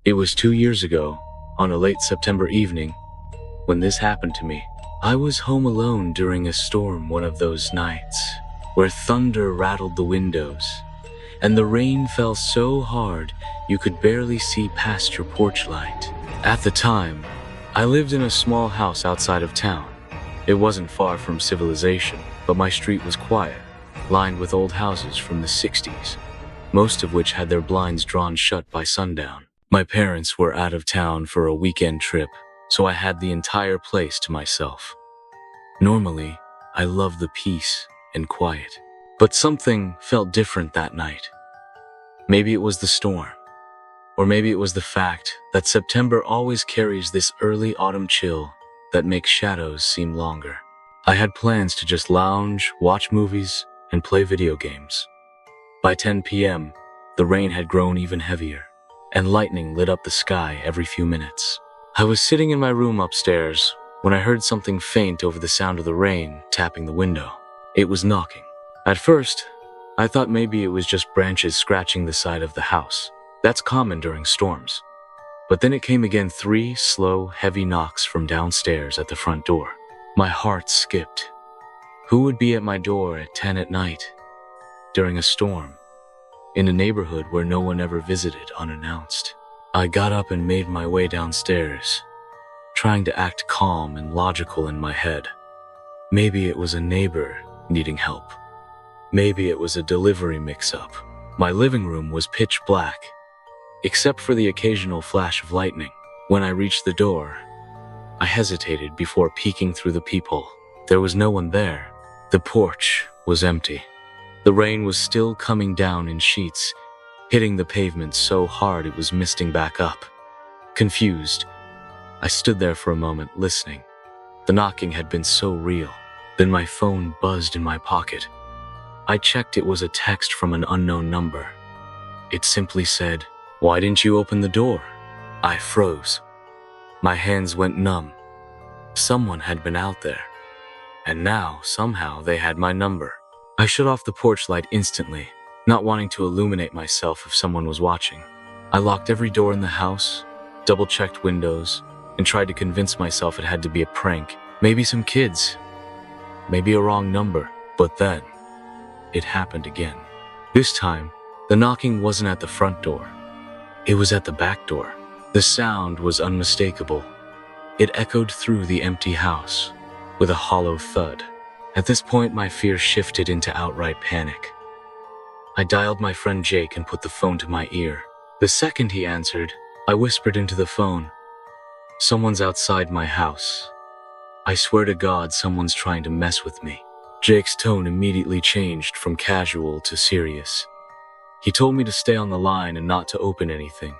It was 2 years ago, on a late September evening, when this happened to me. I was home alone during a storm one of those nights, where thunder rattled the windows, and the rain fell so hard you could barely see past your porch light. At the time, I lived in a small house outside of town. It wasn't far from civilization, but my street was quiet, lined with old houses from the 60s, most of which had their blinds drawn shut by sundown. My parents were out of town for a weekend trip, so I had the entire place to myself. Normally, I love the peace and quiet, but something felt different that night. Maybe it was the storm, or maybe it was the fact that September always carries this early autumn chill that makes shadows seem longer. I had plans to just lounge, watch movies, and play video games. By 10 p.m., the rain had grown even heavier, and lightning lit up the sky every few minutes. I was sitting in my room upstairs when I heard something faint over the sound of the rain tapping the window. It was knocking. At first, I thought maybe it was just branches scratching the side of the house. That's common during storms. But then it came again, 3 slow, heavy knocks from downstairs at the front door. My heart skipped. Who would be at my door at 10 at night, during a storm, in a neighborhood where no one ever visited unannounced? I got up and made my way downstairs, trying to act calm and logical in my head. Maybe it was a neighbor needing help. Maybe it was a delivery mix-up. My living room was pitch black, except for the occasional flash of lightning. When I reached the door, I hesitated before peeking through the peephole. There was no one there. The porch was empty. The rain was still coming down in sheets, hitting the pavement so hard it was misting back up. Confused, I stood there for a moment, listening. The knocking had been so real. Then my phone buzzed in my pocket. I checked. It was a text from an unknown number. It simply said, "Why didn't you open the door?" I froze. My hands went numb. Someone had been out there, and now, somehow, they had my number. I shut off the porch light instantly, not wanting to illuminate myself if someone was watching. I locked every door in the house, double-checked windows, and tried to convince myself it had to be a prank. Maybe some kids. Maybe a wrong number. But then, it happened again. This time, the knocking wasn't at the front door. It was at the back door. The sound was unmistakable. It echoed through the empty house, with a hollow thud. At this point, my fear shifted into outright panic. I dialed my friend Jake and put the phone to my ear. The second he answered, I whispered into the phone, "Someone's outside my house. I swear to God, someone's trying to mess with me." Jake's tone immediately changed from casual to serious. He told me to stay on the line and not to open anything.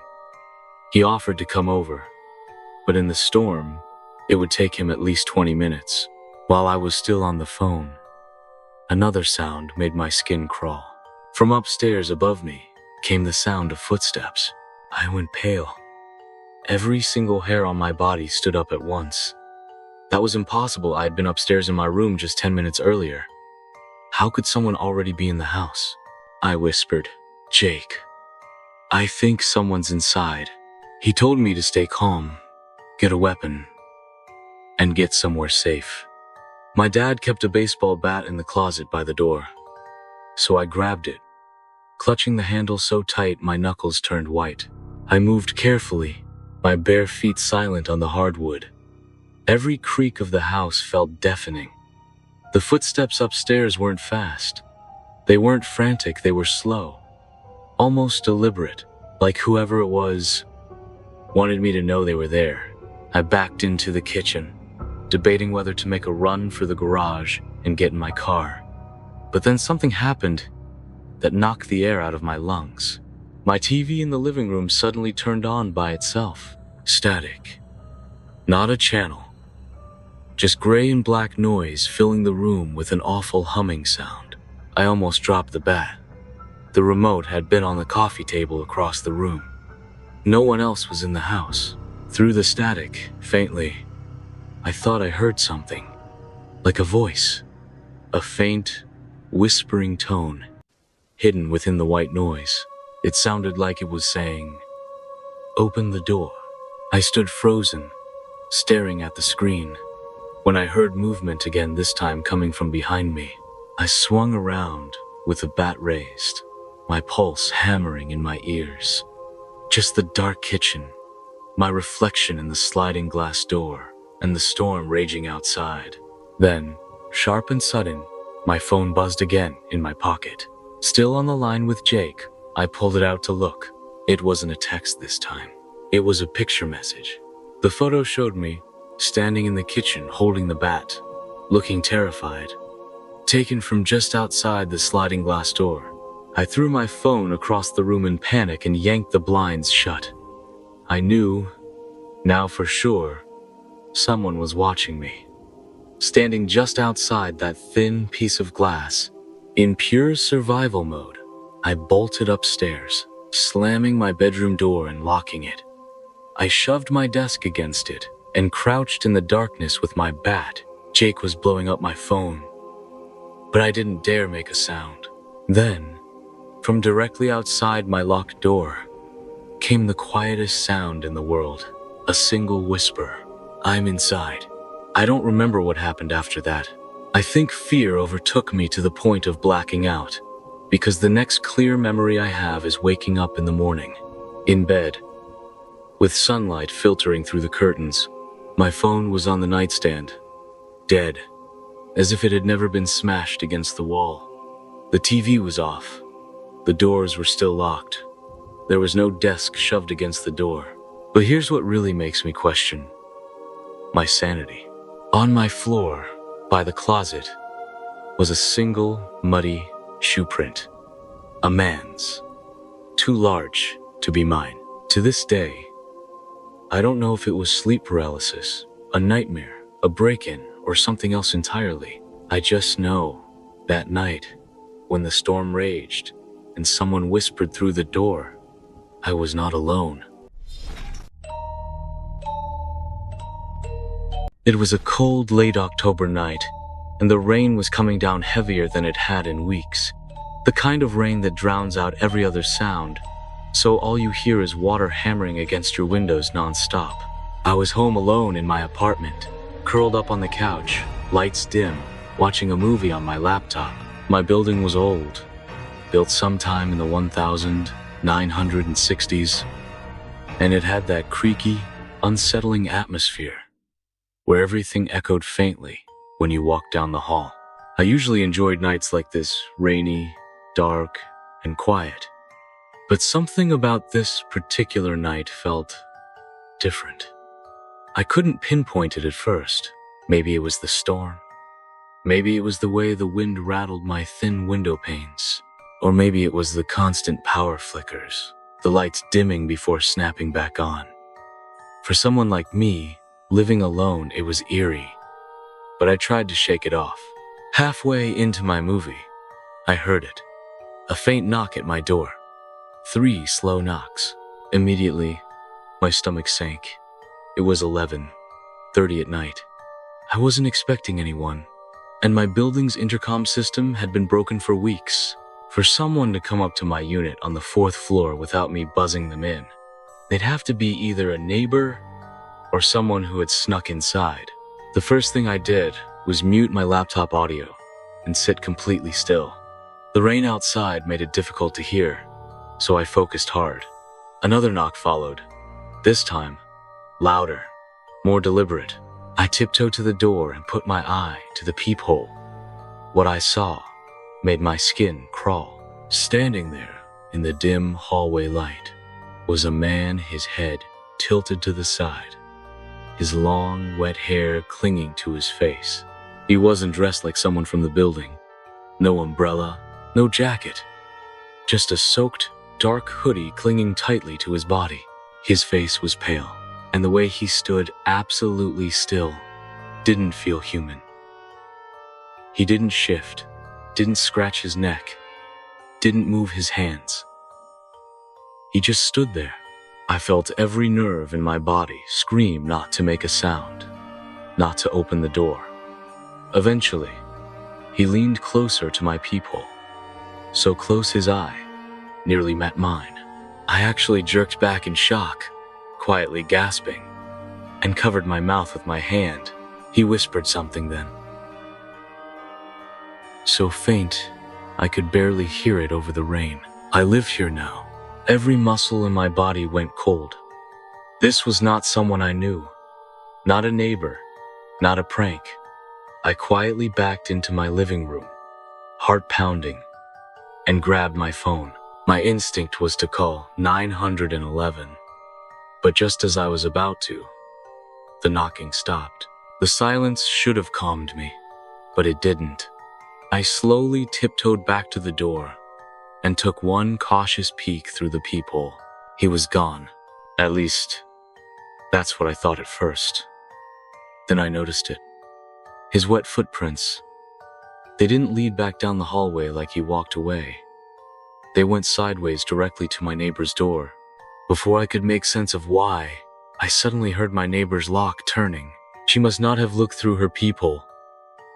He offered to come over, but in the storm, it would take him at least 20 minutes. While I was still on the phone, another sound made my skin crawl. From upstairs above me came the sound of footsteps. I went pale. Every single hair on my body stood up at once. That was impossible. I had been upstairs in my room just 10 minutes earlier. How could someone already be in the house? I whispered, "Jake, I think someone's inside." He told me to stay calm, get a weapon, and get somewhere safe. My dad kept a baseball bat in the closet by the door, so I grabbed it, clutching the handle so tight my knuckles turned white. I moved carefully, my bare feet silent on the hardwood. Every creak of the house felt deafening. The footsteps upstairs weren't fast. They weren't frantic, they were slow, almost deliberate, like whoever it was wanted me to know they were there. I backed into the kitchen, debating whether to make a run for the garage and get in my car. But then something happened that knocked the air out of my lungs. My TV in the living room suddenly turned on by itself. Static. Not a channel. Just gray and black noise filling the room with an awful humming sound. I almost dropped the bat. The remote had been on the coffee table across the room. No one else was in the house. Through the static, faintly, I thought I heard something, like a voice, a faint, whispering tone, hidden within the white noise. It sounded like it was saying, opened the door. I stood frozen, staring at the screen, when I heard movement again, this time coming from behind me. I swung around with the bat raised, my pulse hammering in my ears. Just the dark kitchen, my reflection in the sliding glass door, and the storm raging outside. Then, sharp and sudden, my phone buzzed again in my pocket. Still on the line with Jake, I pulled it out to look. It wasn't a text this time. It was a picture message. The photo showed me standing in the kitchen holding the bat, looking terrified. Taken from just outside the sliding glass door. I threw my phone across the room in panic and yanked the blinds shut. I knew, now for sure, someone was watching me. Standing just outside that thin piece of glass, in pure survival mode, I bolted upstairs, slamming my bedroom door and locking it. I shoved my desk against it and crouched in the darkness with my bat. Jake was blowing up my phone, but I didn't dare make a sound. Then, from directly outside my locked door, came the quietest sound in the world. A single whisper. I'm inside. I don't remember what happened after that. I think fear overtook me to the point of blacking out, because the next clear memory I have is waking up in the morning, in bed, with sunlight filtering through the curtains. My phone was on the nightstand, dead, as if it had never been smashed against the wall. The TV was off. The doors were still locked. There was no desk shoved against the door. But here's what really makes me question my sanity. On my floor, by the closet, was a single, muddy shoe print. A man's. Too large to be mine. To this day, I don't know if it was sleep paralysis, a nightmare, a break-in, or something else entirely. I just know that night, when the storm raged and someone whispered through the door, I was not alone. It was a cold, late October night, and the rain was coming down heavier than it had in weeks. The kind of rain that drowns out every other sound, so all you hear is water hammering against your windows non-stop. I was home alone in my apartment, curled up on the couch, lights dim, watching a movie on my laptop. My building was old, built sometime in the 1960s, and it had that creaky, unsettling atmosphere where everything echoed faintly when you walked down the hall. I usually enjoyed nights like this, rainy, dark, and quiet. But something about this particular night felt different. I couldn't pinpoint it at first. Maybe it was the storm. Maybe it was the way the wind rattled my thin window panes. Or maybe it was the constant power flickers, the lights dimming before snapping back on. For someone like me, living alone, it was eerie. But I tried to shake it off. Halfway into my movie, I heard it. A faint knock at my door. 3 slow knocks. Immediately, my stomach sank. It was 11:30 at night. I wasn't expecting anyone, and my building's intercom system had been broken for weeks. For someone to come up to my unit on the 4th floor without me buzzing them in, they'd have to be either a neighbor or someone who had snuck inside. The first thing I did was mute my laptop audio and sit completely still. The rain outside made it difficult to hear, so I focused hard. Another knock followed, this time louder, more deliberate. I tiptoed to the door and put my eye to the peephole. What I saw made my skin crawl. Standing there in the dim hallway light was a man, his head tilted to the side, his long, wet hair clinging to his face. He wasn't dressed like someone from the building. No umbrella, no jacket. Just a soaked, dark hoodie clinging tightly to his body. His face was pale, and the way he stood absolutely still didn't feel human. He didn't shift, didn't scratch his neck, didn't move his hands. He just stood there. I felt every nerve in my body scream not to make a sound, not to open the door. Eventually, he leaned closer to my peephole, so close his eye nearly met mine. I actually jerked back in shock, quietly gasping, and covered my mouth with my hand. He whispered something then, so faint I could barely hear it over the rain. I live here now. Every muscle in my body went cold. This was not someone I knew, not a neighbor, not a prank. I quietly backed into my living room, heart pounding, and grabbed my phone. My instinct was to call 911, but just as I was about to, the knocking stopped. The silence should have calmed me, but it didn't. I slowly tiptoed back to the door and took one cautious peek through the peephole. He was gone. At least, that's what I thought at first. Then I noticed it. His wet footprints. They didn't lead back down the hallway like he walked away. They went sideways directly to my neighbor's door. Before I could make sense of why, I suddenly heard my neighbor's lock turning. She must not have looked through her peephole,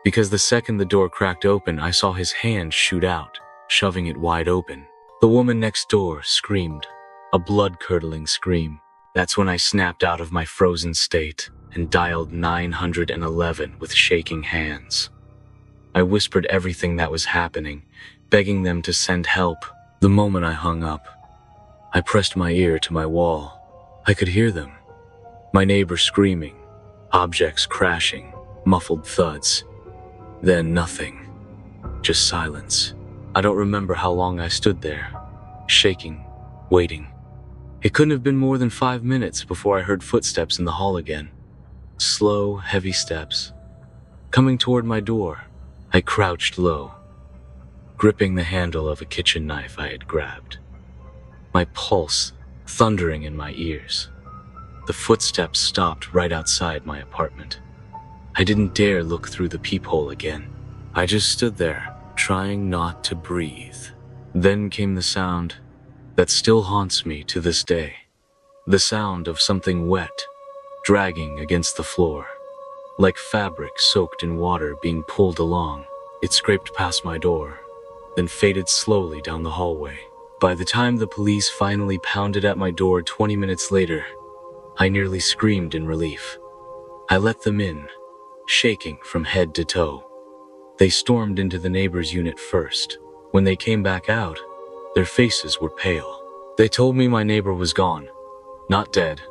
because the second the door cracked open, I saw his hand shoot out, shoving it wide open. The woman next door screamed, a blood-curdling scream. That's when I snapped out of my frozen state and dialed 911 with shaking hands. I whispered everything that was happening, begging them to send help. The moment I hung up, I pressed my ear to my wall. I could hear them. My neighbor screaming, objects crashing, muffled thuds. Then nothing. Just silence. I don't remember how long I stood there, shaking, waiting. It couldn't have been more than 5 minutes before I heard footsteps in the hall again. Slow, heavy steps. Coming toward my door, I crouched low, gripping the handle of a kitchen knife I had grabbed. My pulse thundering in my ears. The footsteps stopped right outside my apartment. I didn't dare look through the peephole again. I just stood there, trying not to breathe. Then came the sound that still haunts me to this day. The sound of something wet, dragging against the floor, like fabric soaked in water being pulled along. It scraped past my door, then faded slowly down the hallway. By the time the police finally pounded at my door 20 minutes later, I nearly screamed in relief. I let them in, shaking from head to toe. They stormed into the neighbor's unit first. When they came back out, their faces were pale. They told me my neighbor was gone. Not dead,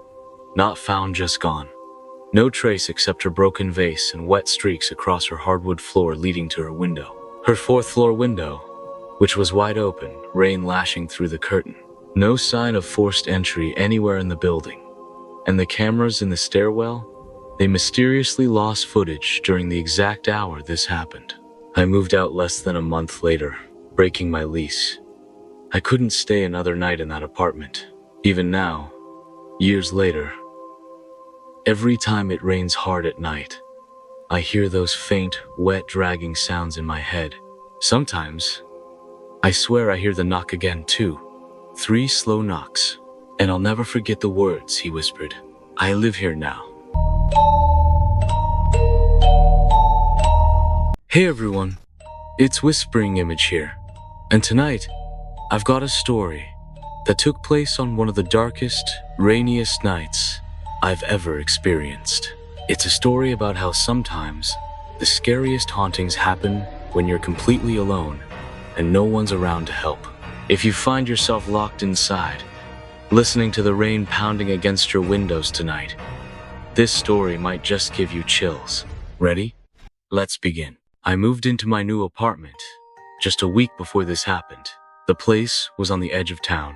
not found, just gone. No trace except her broken vase and wet streaks across her hardwood floor leading to her window. Her fourth-floor window, which was wide open, rain lashing through the curtain. No sign of forced entry anywhere in the building. And the cameras in the stairwell, they mysteriously lost footage during the exact hour this happened. I moved out less than a month later, breaking my lease. I couldn't stay another night in that apartment. Even now, years later, every time it rains hard at night, I hear those faint, wet, dragging sounds in my head. Sometimes, I swear I hear the knock again too. 3 slow knocks. And I'll never forget the words he whispered. I live here now. Hey everyone, it's Whispering Image here. And tonight, I've got a story that took place on one of the darkest, rainiest nights I've ever experienced. It's a story about how sometimes the scariest hauntings happen when you're completely alone and no one's around to help. If you find yourself locked inside, listening to the rain pounding against your windows tonight, this story might just give you chills. Ready? Let's begin. I moved into my new apartment just a week before this happened. The place was on the edge of town,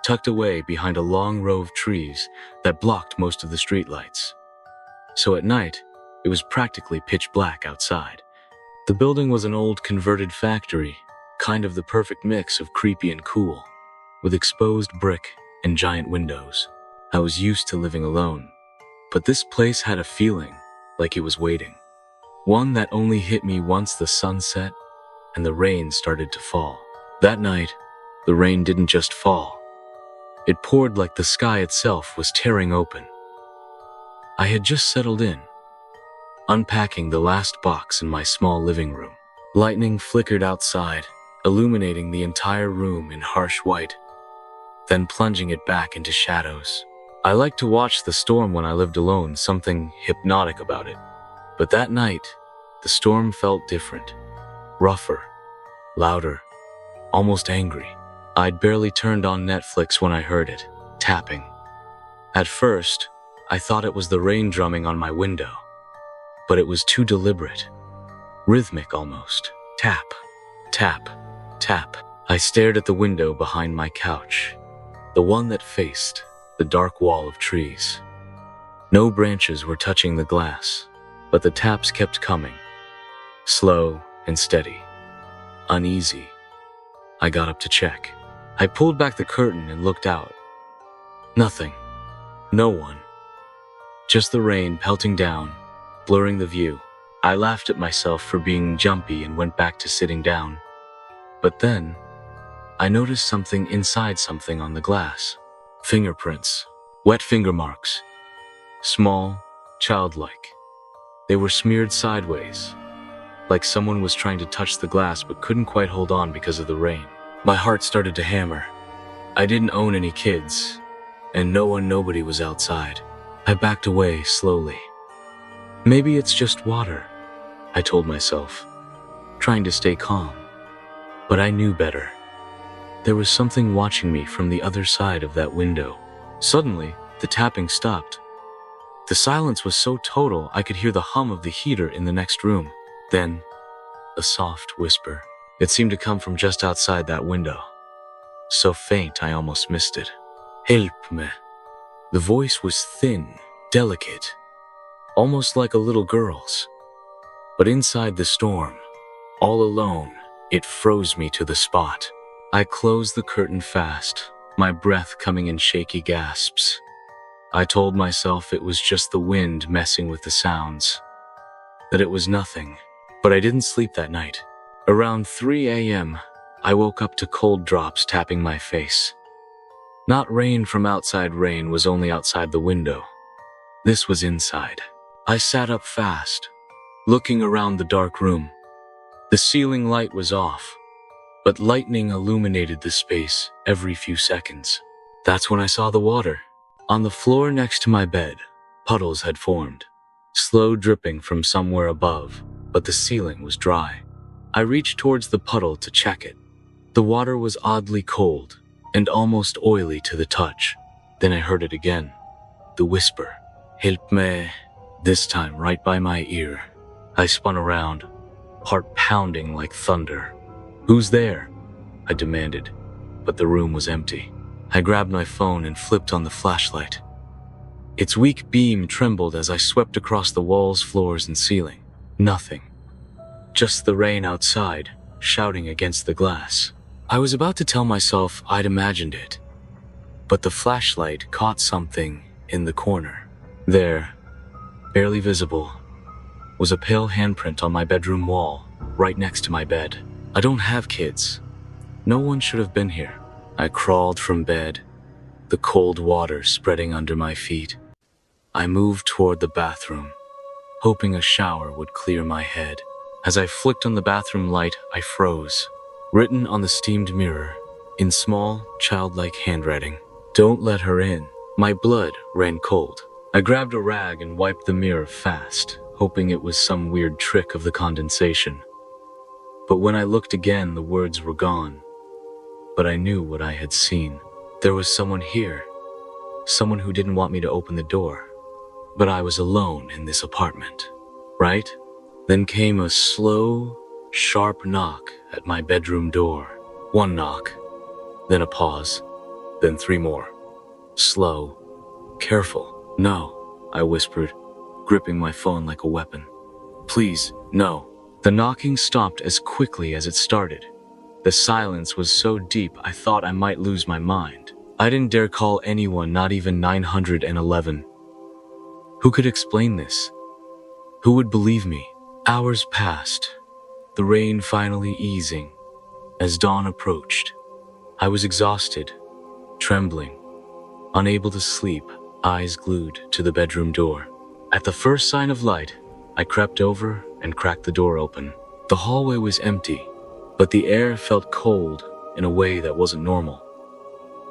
tucked away behind a long row of trees that blocked most of the streetlights. So at night, it was practically pitch black outside. The building was an old converted factory, kind of the perfect mix of creepy and cool, with exposed brick and giant windows. I was used to living alone, but this place had a feeling like it was waiting. One that only hit me once the sun set and the rain started to fall. That night, the rain didn't just fall. It poured like the sky itself was tearing open. I had just settled in, unpacking the last box in my small living room. Lightning flickered outside, illuminating the entire room in harsh white, then plunging it back into shadows. I liked to watch the storm when I lived alone, something hypnotic about it. But that night, the storm felt different. Rougher, louder, almost angry. I'd barely turned on Netflix when I heard it, tapping. At first, I thought it was the rain drumming on my window. But it was too deliberate. Rhythmic almost. Tap, tap, tap. I stared at the window behind my couch, the one that faced the dark wall of trees. No branches were touching the glass, but the taps kept coming, slow and steady, uneasy. I got up to check. I pulled back the curtain and looked out. Nothing. No one. Just the rain pelting down, blurring the view. I laughed at myself for being jumpy and went back to sitting down. But then, I noticed something inside something on the glass. Fingerprints. Wet finger marks. Small, childlike. They were smeared sideways, like someone was trying to touch the glass but couldn't quite hold on because of the rain. My heart started to hammer. I didn't own any kids, and nobody was outside. I backed away slowly. Maybe it's just water, I told myself, trying to stay calm. But I knew better. There was something watching me from the other side of that window. Suddenly, the tapping stopped. The silence was so total I could hear the hum of the heater in the next room. Then, a soft whisper. It seemed to come from just outside that window. So faint I almost missed it. Help me. The voice was thin, delicate, almost like a little girl's. But inside the storm, all alone, it froze me to the spot. I closed the curtain fast, my breath coming in shaky gasps. I told myself it was just the wind messing with the sounds, that it was nothing. But I didn't sleep that night. Around 3 a.m., I woke up to cold drops tapping my face. Not rain from outside, rain was only outside the window. This was inside. I sat up fast, looking around the dark room. The ceiling light was off, but lightning illuminated the space every few seconds. That's when I saw the water. On the floor next to my bed, puddles had formed, slow dripping from somewhere above, but the ceiling was dry. I reached towards the puddle to check it. The water was oddly cold and almost oily to the touch. Then I heard it again, the whisper, "Help me," this time right by my ear. I spun around, heart pounding like thunder. "Who's there?" I demanded, but the room was empty. I grabbed my phone and flipped on the flashlight. Its weak beam trembled as I swept across the walls, floors, and ceiling. Nothing. Just the rain outside, shouting against the glass. I was about to tell myself I'd imagined it, but the flashlight caught something in the corner. There, barely visible, was a pale handprint on my bedroom wall, right next to my bed. I don't have kids. No one should have been here. I crawled from bed, the cold water spreading under my feet. I moved toward the bathroom, hoping a shower would clear my head. As I flicked on the bathroom light, I froze. Written on the steamed mirror, in small, childlike handwriting, "Don't let her in." My blood ran cold. I grabbed a rag and wiped the mirror fast, hoping it was some weird trick of the condensation. But when I looked again, the words were gone. But I knew what I had seen. There was someone here, someone who didn't want me to open the door. But I was alone in this apartment, right? Then came a slow, sharp knock at my bedroom door. One knock, then a pause, then 3 more. Slow, careful. "No," I whispered, gripping my phone like a weapon. "Please, no." The knocking stopped as quickly as it started. The silence was so deep I thought I might lose my mind. I didn't dare call anyone, not even 911. Who could explain this? Who would believe me? Hours passed, the rain finally easing. As dawn approached, I was exhausted, trembling, unable to sleep, eyes glued to the bedroom door. At the first sign of light, I crept over and cracked the door open. The hallway was empty, but the air felt cold in a way that wasn't normal,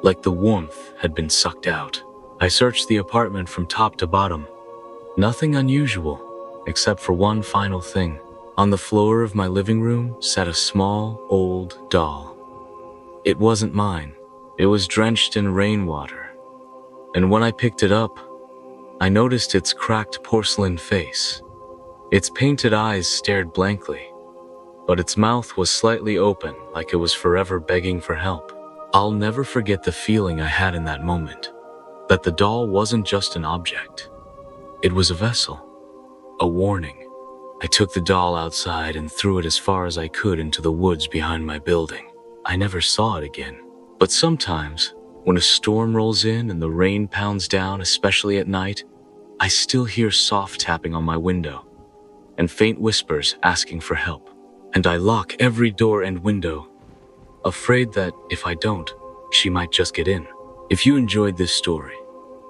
like the warmth had been sucked out. I searched the apartment from top to bottom. Nothing unusual, except for one final thing. On the floor of my living room sat a small, old doll. It wasn't mine. It was drenched in rainwater. And when I picked it up, I noticed its cracked porcelain face. Its painted eyes stared blankly, but its mouth was slightly open, like it was forever begging for help. I'll never forget the feeling I had in that moment, that the doll wasn't just an object. It was a vessel, a warning. I took the doll outside and threw it as far as I could into the woods behind my building. I never saw it again. But sometimes, when a storm rolls in and the rain pounds down, especially at night, I still hear soft tapping on my window and faint whispers asking for help. And I lock every door and window, afraid that if I don't, she might just get in. If you enjoyed this story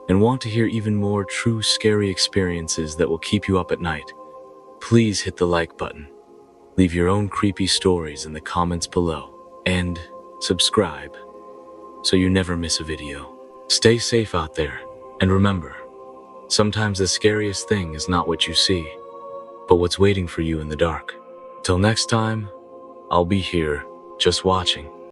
and want to hear even more true scary experiences that will keep you up at night, please hit the like button, leave your own creepy stories in the comments below, and subscribe so you never miss a video. Stay safe out there, and remember, sometimes the scariest thing is not what you see, but what's waiting for you in the dark. Till next time, I'll be here, just watching.